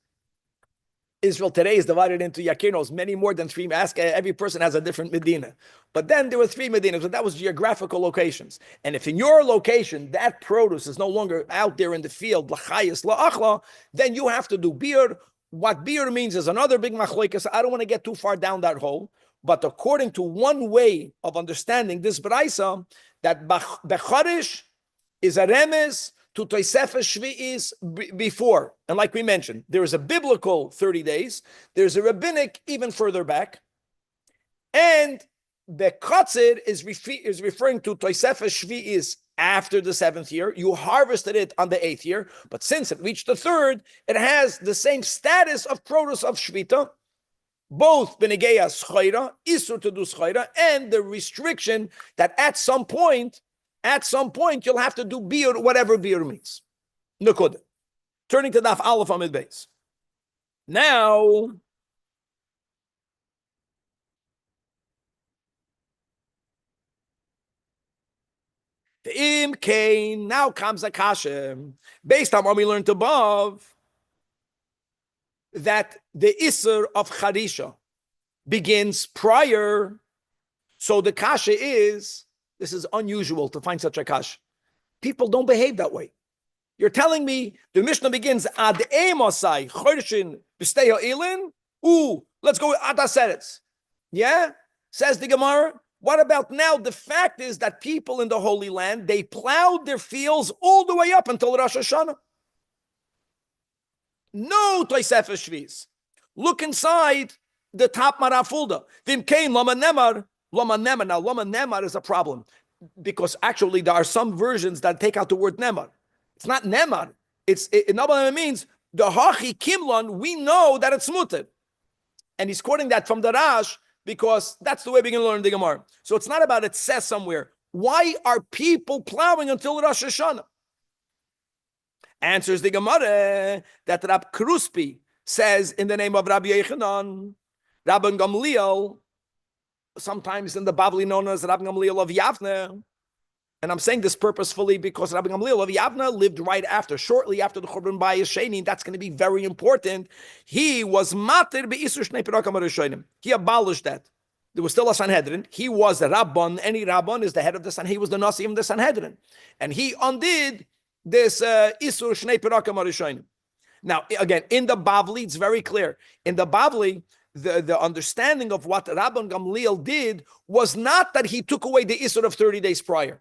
Israel today is divided into yakinos, many more than 3. Ask, every person has a different Medina. But then there were 3 Medinas, but that was geographical locations. And if in your location, that produce is no longer out there in the field, l'chayis la'achla, then you have to do biur. What biur means is another big machlokes. I don't want to get too far down that hole, but according to one way of understanding this braisa, that becharish is a remez to Tosefes Shvi'is before. And like we mentioned, there is a biblical 30 days, there's a rabbinic even further back, and the Katzir is referring to Tosefes Shvi'is after the 7th year. You harvested it on the 8th year, but since it reached the 3rd, it has the same status of produce of Shvita. both benegeya schoira, isur to do schoira, and the restriction that at some point you'll have to do biur, whatever biur means. Nukud. Turning to daf aleph amid beis. Now, the im kain, now comes a kasha, based on what we learned above, that the isur of charisha begins prior. So the kasha is, this is unusual to find such a kasha. People don't behave that way. You're telling me the Mishnah begins ad emosai chorshin b'stei ha'ilin. Let's go with ad haseretz. Yeah, says the Gemara. What about now? The fact is that people in the Holy Land, they plowed their fields all the way up until Rosh Hashanah. No Tosefes Shviz. Look inside the top marafulda. Vimkein lama nemar. Now, lama nemar is a problem because actually there are some versions that take out the word nemar. It's not nemar. It means the hachi kimlon. We know that it's mutter, and he's quoting that from the Rash because that's the way we can learn the Gemara. So it's not about it says somewhere. Why are people plowing until Rosh Hashanah? Answers the Gemara that Rab Kruspi says in the name of Rabbi Yechanan, Rabban Gamliel, sometimes in the Bavli known as Rabban Gamliel of Yavne. And I'm saying this purposefully because Rabbi Gamliel of Yavna lived right after, shortly after the Churban Bayis Sheni. That's going to be very important. He was matir be'isur shnei perakam harishonim. He abolished that. There was still a Sanhedrin. He was the Rabban. Any Rabban is the head of the Sanhedrin. He was the Nasi of the Sanhedrin. And he undid this isur shnei perakam harishonim. Now, again, in the Bavli, it's very clear. In the Bavli, the understanding of what Rabban Gamliel did was not that he took away the isur of 30 days prior.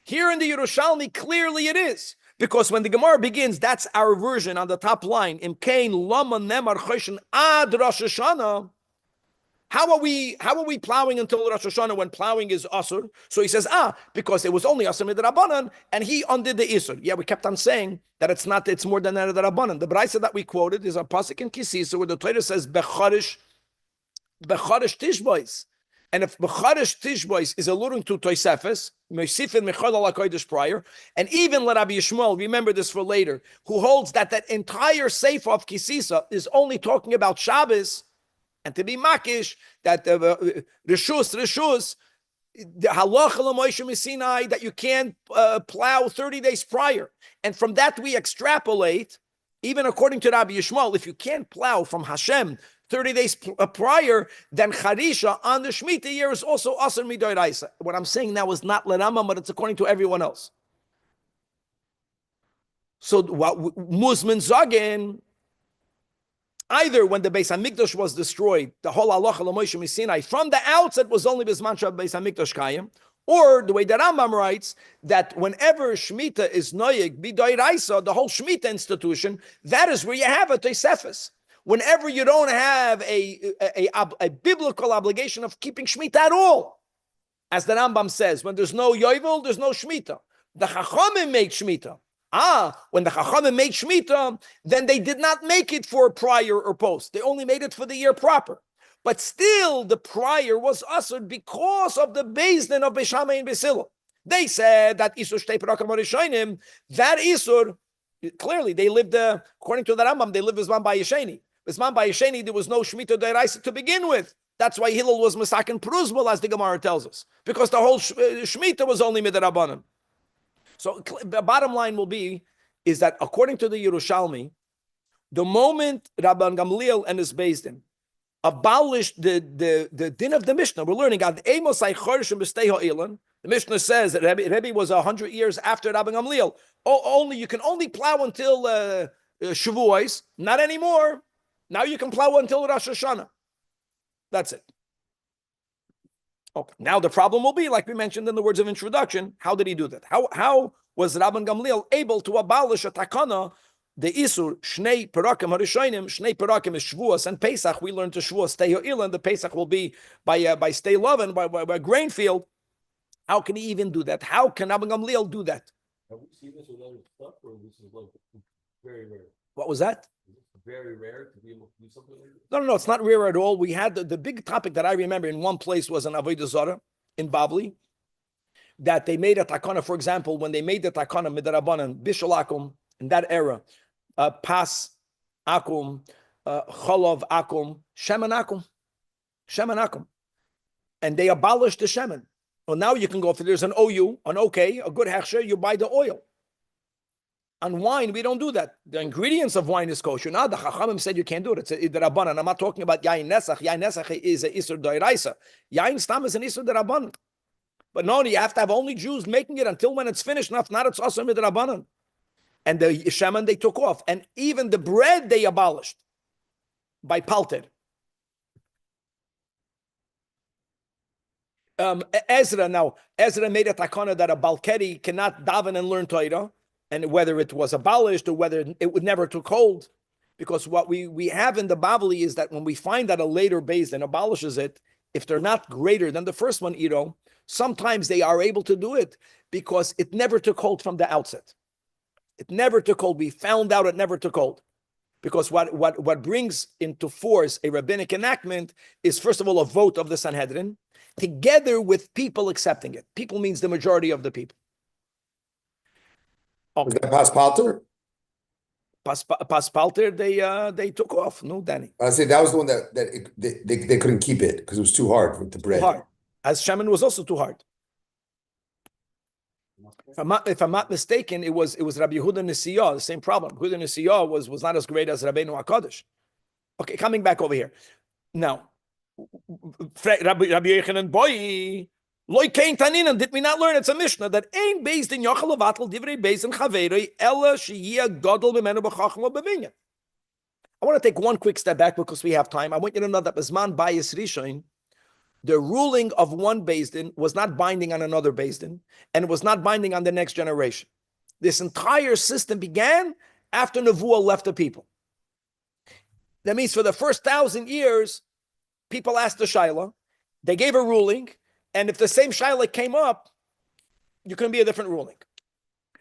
Here in the Yerushalmi, clearly it is. Because when the Gemara begins, that's our version on the top line. Im kain lama nemar choshen ad Rosh Hashanah. How are we plowing until Rosh Hashanah when plowing is asur? So he says, because it was only asur midrabanan, and he undid the isur. Yeah, we kept on saying that it's more than that rabbanan. The brayso that we quoted is a pasuk in Kisisa where the Torah says becharish tishbois. And if Becharish Tishbois is alluding to Tosefes, Meisifin Mechol ala Kodesh prior, and even Rabbi Yishmael, remember this for later, who holds that entire Sefer of Kisisa is only talking about Shabbos, and to be Makish, that Rishus, the Halacha l'Moshe Sinai, that you can't plow 30 days prior. And from that we extrapolate, even according to Rabbi Yishmael, if you can't plow from Hashem 30 days prior, then Charisha on the Shemitah year is also Asr Midoraisa. What I'm saying now is not Lerama, but it's according to everyone else. So Muzman Zagin, either when the Beis HaMikdash was destroyed, the whole Halacha l'Moshe Sinai, from the outset was only Bisman Shab Beis HaMikdash Kayim, or the way that Rambam writes, that whenever Shemitah is Noyeg, Bidoraisa, the whole Shemitah institution, that is where you have a Tosefes. Whenever you don't have a biblical obligation of keeping Shemitah at all. As the Rambam says, when there's no Yovel, there's no Shemitah. The Chachamim make Shemitah. When the Chachamim made Shemitah, then they did not make it for prior or post. They only made it for the year proper. But still, the prior was ushered because of the Beis Din of Beis Shammai and Beis Hillel. They said that Isur Shtei Perakam Harishonim, that Isur, clearly they lived, according to the Rambam, they lived Bisman Bayesheni. Bisman Bayesheni, there was no Shemitah D'Oraisa to begin with. That's why Hillel was Masakin Pruzbal, as the Gemara tells us. Because the whole Shemitah was only Midrabanan. So the bottom line will be, is that according to the Yerushalmi, the moment Rabban Gamliel and his Beis Din abolished the din of the Mishnah, we're learning, the Mishnah says that Rabbi was 100 years after Rabban Gamliel. You can only plow until Shavuos, not anymore. Now you can plow until Rosh Hashanah. That's it. Okay. Now the problem will be, like we mentioned in the words of introduction, how did he do that? How was Rabban Gamliel able to abolish a takana, the Isur, Shnei Perakim Harishonim, Shnei Perakim is Shavuos and Pesach. We learned to Shavuos stay Ilan. The Pesach will be by stay Lovin, by grain field. How can he even do that? How can Rabban Gamliel do that?
Have we seen this with other stuff, or this is like very rare?
What was that?
Is this very rare to be able to do something like this?
No, it's not rare at all. We had the big topic that I remember in one place was an Avodah Zarah in Bavli, that they made a takana, for example, when they made the takana midarabanan, bishul akum, in that era, pas akum, cholov akum, shemen akum, and they abolished the shemen. Well, now you can go, if there's an OU, an OK, a good hechsher, you buy the oil. On wine, we don't do that. The ingredients of wine is kosher. Now, the Chachamim said you can't do it. It's a Rabbanan. I'm not talking about Yain Nesach. Yain Nesach is a Isur Doiraisa. Yain Stam is an Isur Rabbanan. But no, you have to have only Jews making it until when it's finished. Not it's also Rabbanan. And the Sheman they took off. And even the bread they abolished by Palter. Ezra made a takana that a Balkeri cannot daven and learn Torah. And whether it was abolished or whether it would never took hold, because what we have in the Bavli is that when we find that a later Beis Din abolishes it, if they're not greater than the first one, sometimes they are able to do it because it never took hold from the outset. It never took hold. We found out it never took hold. Because what brings into force a rabbinic enactment is, first of all, a vote of the Sanhedrin, together with people accepting it. People means the majority of the people.
Okay. Was that Paspalter?
Paspalter, they took off. No, Danny.
I said that was the one that they couldn't keep it because it was too hard with the bread.
Too hard. As Shemin was also too hard. If I'm not mistaken, it was Rabbi Yehuda Nisiyah, the same problem. Yehuda Nisiyah was not as great as Rabbeinu HaKadosh. Okay, coming back over here. Now, Rabbi Yochanan boy. Loy kein Taninan, did we not learn? It's a Mishnah that ain't based in Yochel Avatel Divrei Beis in Chaverei Ella Sheyia Gadol B'Menu B'Chacham B'Vinyan. I want to take one quick step back because we have time. I want you to know that Bisman Bayis Rishon, the ruling of one Beis Din was not binding on another Beis Din, and it was not binding on the next generation. This entire system began after Nevuah left the people. That means for the first 1,000 years, people asked the Shaila, they gave a ruling. And if the same shaila came up, you can be a different ruling.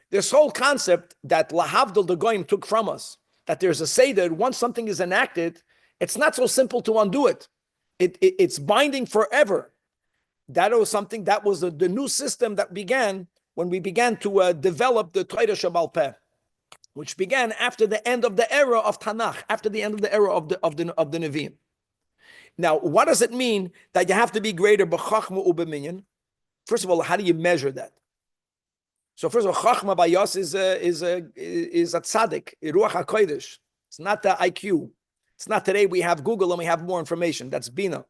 This whole concept that Lahavdil the Goyim took from us, that there's a seder, once something is enacted, it's not so simple to undo it. It's binding forever. That was something that was the new system that began when we began to develop the Torah Shabbal Peh, which began after the end of the era of Tanakh, after the end of the era of the Nevi'im. Now, what does it mean that you have to be greater b'chachma u'b'minyan? First of all, how do you measure that? So first of all, chachma by Yos is a tzaddik, a ruach hakodesh. It's not the IQ. It's not today we have Google and we have more information. That's bina.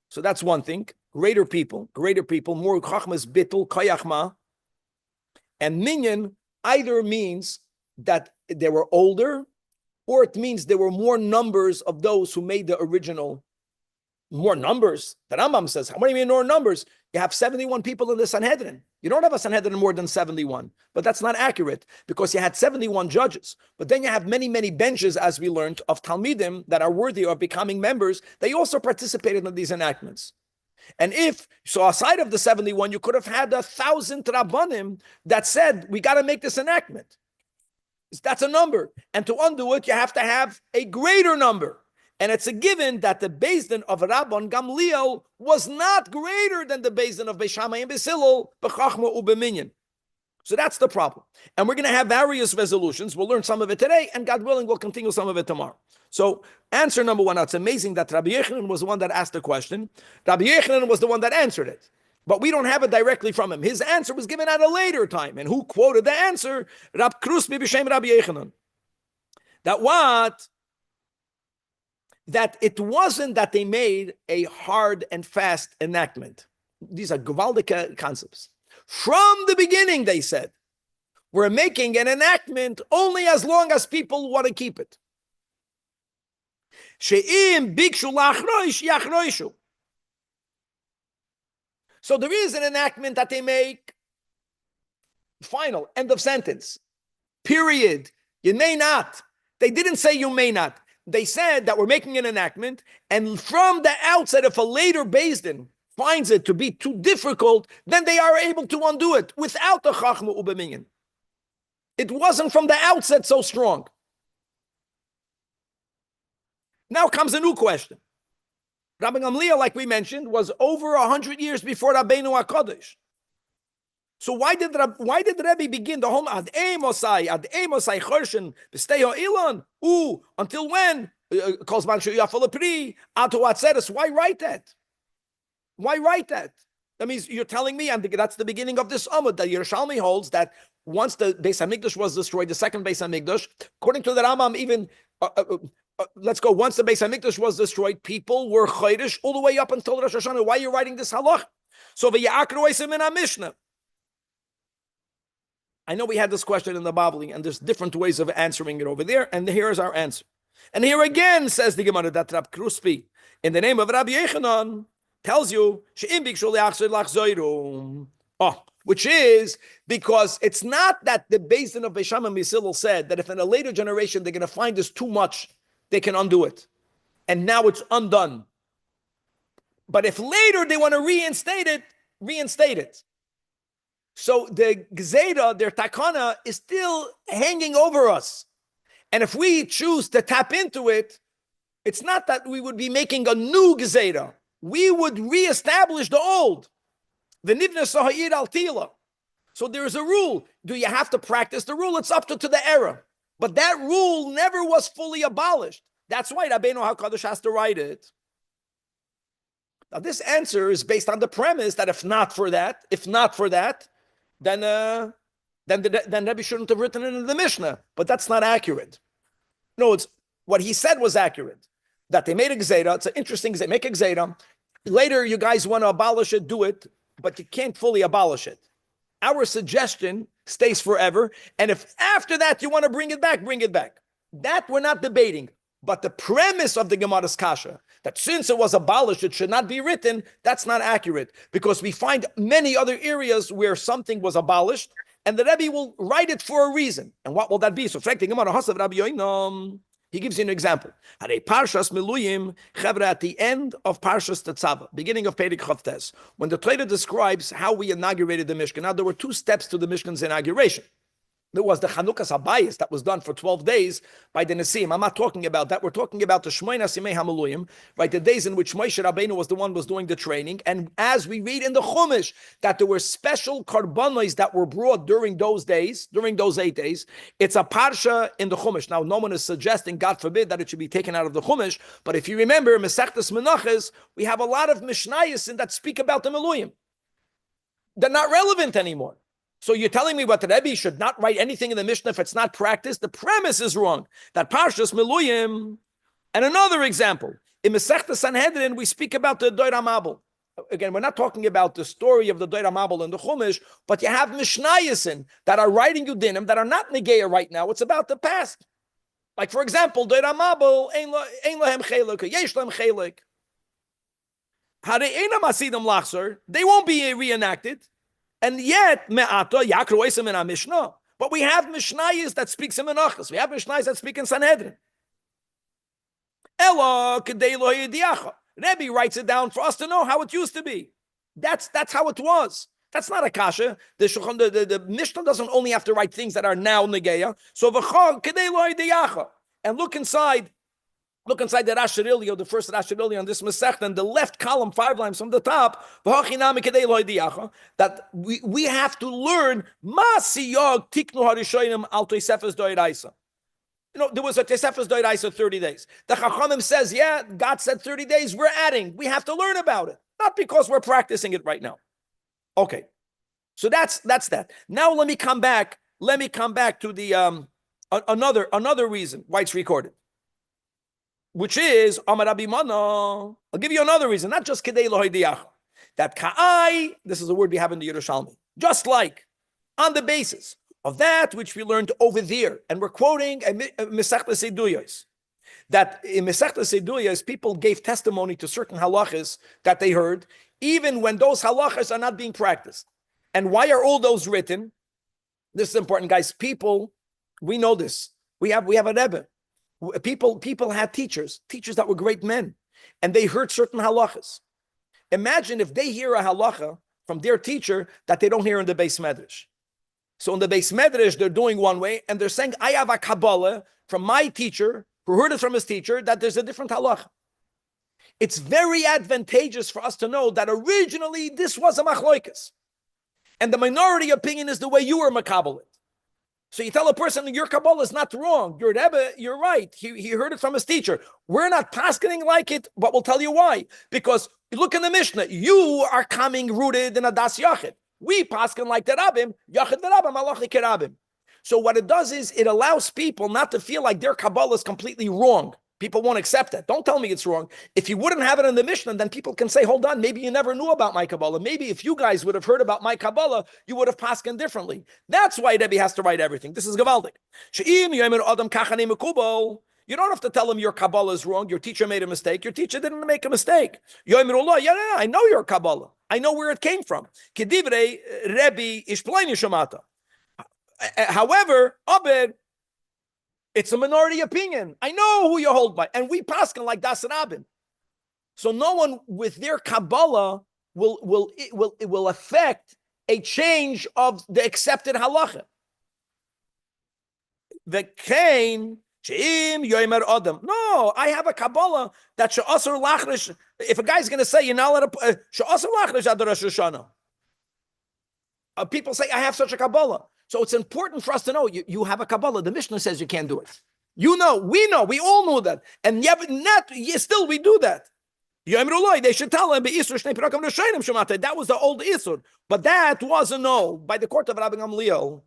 So that's one thing. Greater people, more chachma is bittul, kayachma. And minyan either means that they were older, or it means there were more numbers of those who made the original. More numbers. The Rambam says, what do you mean more numbers? You have 71 people in the Sanhedrin. You don't have a Sanhedrin more than 71. But that's not accurate because you had 71 judges. But then you have many, many benches, as we learned, of Talmidim that are worthy of becoming members. They also participated in these enactments. And aside of the 71, you could have had 1,000 Rabbanim that said, we got to make this enactment. That's a number. And to undo it, you have to have a greater number. And it's a given that the Beis Din of Rabban Gamliel was not greater than the Beis Din of Beis Shammai and Beis Hillel, b'chachma u'b'minyan. So that's the problem. And we're going to have various resolutions. We'll learn some of it today, and God willing, we'll continue some of it tomorrow. So answer number one, it's amazing that Rabbi Yochanan was the one that asked the question. Rabbi Yochanan was the one that answered it. But we don't have it directly from him. His answer was given at a later time. And who quoted the answer? Rab Krusbi b'shem Rabbi Yochanan. That it wasn't that they made a hard and fast enactment. These are gewaldige concepts. From the beginning, they said, we're making an enactment only as long as people want to keep it. She'im bikshu lachroish yachroishu. So there is an enactment that they make. Final, end of sentence. Period. You may not. They didn't say you may not. They said that we're making an enactment, and from the outset, if a later Beis Din finds it to be too difficult, then they are able to undo it without the chachma u'b'minyan. It wasn't from the outset so strong. Now comes a new question. Rabbi Gamliel, like we mentioned, was over 100 years before Rabbeinu HaKadosh. So why did Rebbe begin the whole ad emosai chorshen b'stei ha'ilon? Until when? Kol zman she'yafal pri atu atzeres. Why write that? Why write that? That means you're telling me, and that's the beginning of this Amud, that Yerushalmi holds that once the Beis HaMikdash was destroyed, the second Beis HaMikdash, according to the Rambam, even let's go. Once the Beis HaMikdash was destroyed, people were chayrish all the way up until Rosh Hashanah. Why are you writing this halach? So v'ya'akru esim in Mishnah. I know we had this question in the Babli, and there's different ways of answering it over there, and here is our answer. And here again says the Gemara that Rab Kruspi, in the name of Rabbi Yechanan, tells you, which is because it's not that the Beis Din of Beis Shammai and Beis Hillel said that if in a later generation they're going to find this too much, they can undo it. And now it's undone. But if later they want to reinstate it. So the Gzeira, their takana, is still hanging over us. And if we choose to tap into it, it's not that we would be making a new Gzeira. We would reestablish the old. The Nivna Sahayir al Tila. So there is a rule. Do you have to practice the rule? It's up to the era. But that rule never was fully abolished. That's why Rabbeinu HaKadosh has to write it. Now this answer is based on the premise that if not for that, then Rebbe shouldn't have written it in the Mishnah. But that's not accurate. No, it's what he said was accurate. That they made a gzeira. It's an interesting gzeira. Make a gzeira. Later, you guys want to abolish it, do it, but you can't fully abolish it. Our suggestion stays forever. And if after that you want to bring it back, bring it back. That we're not debating. But the premise of the Gemara's Kasha, that since it was abolished, it should not be written, that's not accurate. Because we find many other areas where something was abolished, and the Rebbe will write it for a reason. And what will that be? So, he gives you an example. At Parshas Miluyim, at the end of Parshas Tetzaveh, beginning of Perek Chavtes, when the Torah describes how we inaugurated the Mishkan. Now, there were two steps to the Mishkan's inauguration. There was the Chanukas Habayis that was done for 12 days by the Nesim. I'm not talking about that. We're talking about the Shmoina Simei HaMeluyim, right? The days in which Moshe Rabbeinu was the one was doing the training. And as we read in the Chumash, that there were special karbanos that were brought during those days, during those 8 days. It's a parsha in the Chumash. Now, no one is suggesting, God forbid, that it should be taken out of the Chumash. But if you remember, Masechtas Menachos, we have a lot of Mishnayos that speak about the Meluyim. They're not relevant anymore. So you're telling me what the Rebbe should not write anything in the Mishnah if it's not practiced? The premise is wrong. That Parshas Meluyim, and another example, in Masechta Sanhedrin, we speak about the Doira Mabel. Again, we're not talking about the story of the Doira Mabel in the Chumash, but you have Mishnayos that are writing you dinim that are not Negeya right now. It's about the past. Like, for example, Doira Mabel, Ein Lahem Chelik, Yesh Lahem Chelik. Hare Einam Asidim Lachzer, they won't be reenacted. And yet, me'ata yakru esim in our Mishnah. But we have Mishnayos that speaks in Menachos. We have Mishnayos that speak in Sanhedrin. Ela kedei lo yediacha. Rebbe writes it down for us to know how it used to be. That's how it was. That's not a kasha. The Mishnah doesn't only have to write things that are now negeya. So v'chol kedei lo yediacha. And look inside the Rashi Ilya, the first Rashi Ilya on this Masechta, and the left column, 5 lines from the top, that we have to learn there was a Tosefes Doiraisa 30 days. The Chachamim says, yeah, God said 30 days, we're adding. We have to learn about it. Not because we're practicing it right now. Okay. So that's that. Now let me come back to the another reason why it's recorded. Which is Amar Rabbi Mana. I'll give you another reason, not just Kedei Lo Hidiyach. That Ka'ai, this is a word we have in the Yerushalmi, just like on the basis of that which we learned over there, and we're quoting Masechtas Eduyos, that in Masechtas Eduyos people gave testimony to certain halachas that they heard, even when those halachas are not being practiced. And why are all those written? This is important, guys. People, we know this. We have a Rebbe. People had teachers that were great men, and they heard certain halachas. Imagine if they hear a halacha from their teacher that they don't hear in the Beis Medrash. So in the Beis Medrash, they're doing one way, and they're saying, I have a Kabbalah from my teacher who heard it from his teacher that there's a different halacha. It's very advantageous for us to know that originally this was a machloikas. And the minority opinion is the way you were makabel it. So you tell a person, your Kabbalah is not wrong. Your Rebbe, you're right. He heard it from his teacher. We're not paskening like it, but we'll tell you why. Because look in the Mishnah, you are coming rooted in a das yachid. We pasken like the Rabbim, yachid the Rabbim, malachi kerabim. So what it does is it allows people not to feel like their Kabbalah is completely wrong. People won't accept that. Don't tell me it's wrong. If you wouldn't have it in the Mishnah, then people can say, hold on, maybe you never knew about my Kabbalah. Maybe if you guys would have heard about my Kabbalah, you would have paskened differently. That's why Rebbe has to write everything. This is Gavaldik. You don't have to tell him your Kabbalah is wrong. Your teacher made a mistake. Your teacher didn't make a mistake. Yeah, I know your Kabbalah. I know where it came from. However, it's a minority opinion. I know who you hold by. And we paskin like Das Rabin. So no one with their Kabbalah will affect a change of the accepted halacha. The Cain, no, I have a Kabbalah that she'asur lachrish. If a guy's going to say, you're not allowed to, she'asur lachrish ad Rosh Hashanah. People say, I have such a Kabbalah. So it's important for us to know you have a Kabbalah. The Mishnah says you can't do it. You know, we all know that. And still we do that. They should tell him, that was the old Isur. But that was a no by the court of Rabbi Gamliel.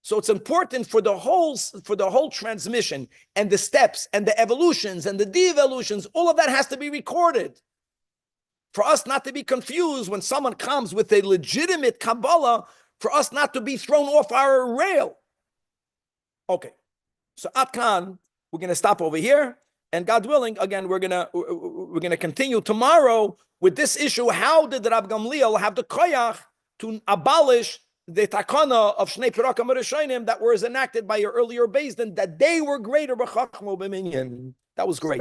So it's important for the whole transmission and the steps and the evolutions and the devolutions, all of that has to be recorded. For us not to be confused when someone comes with a legitimate Kabbalah, for us not to be thrown off our rail. Okay, so Atkan, we're going to stop over here, and God willing, again, we're gonna continue tomorrow with this issue. How did Rabbi Gamliel have the koyach to abolish the takana of Shnei Pirakim Rishonim that was enacted by your earlier Beis Din, that they were greater b'chachma b'minyan? That was great.